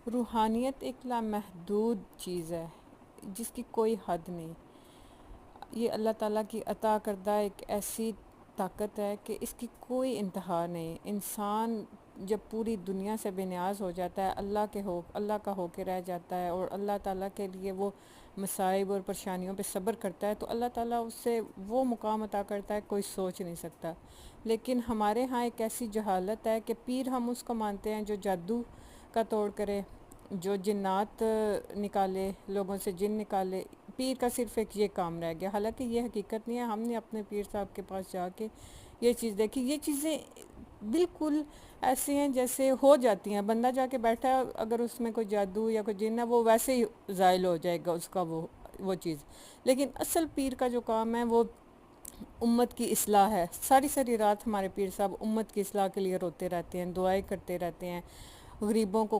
روحانیت ایک لامحدود چیز ہے جس کی کوئی حد نہیں. یہ اللہ تعالیٰ کی عطا کردہ ایک ایسی طاقت ہے کہ اس کی کوئی انتہا نہیں. انسان جب پوری دنیا سے بے نیاز ہو جاتا ہے، اللہ کا ہو کے رہ جاتا ہے اور اللہ تعالیٰ کے لیے وہ مصائب اور پریشانیوں پہ صبر کرتا ہے، تو اللہ تعالیٰ اس سے وہ مقام عطا کرتا ہے کوئی سوچ نہیں سکتا. لیکن ہمارے ہاں ایک ایسی جہالت ہے کہ پیر ہم اس کو مانتے ہیں جو جادو کا توڑ کرے، جو جنات نکالے، لوگوں سے جن نکالے. پیر کا صرف ایک یہ کام رہ گیا، حالانکہ یہ حقیقت نہیں ہے. ہم نے اپنے پیر صاحب کے پاس جا کے یہ چیز دیکھی. یہ چیزیں بالکل ایسی ہیں جیسے ہو جاتی ہیں. بندہ جا کے بیٹھا ہے، اگر اس میں کوئی جادو یا کوئی جن ہے وہ ویسے ہی زائل ہو جائے گا اس کا وہ چیز. لیکن اصل پیر کا جو کام ہے وہ امت کی اصلاح ہے. ساری ساری رات ہمارے پیر صاحب امت کی اصلاح کے لیے روتے رہتے ہیں، دعائیں کرتے رہتے ہیں، غریبوں کو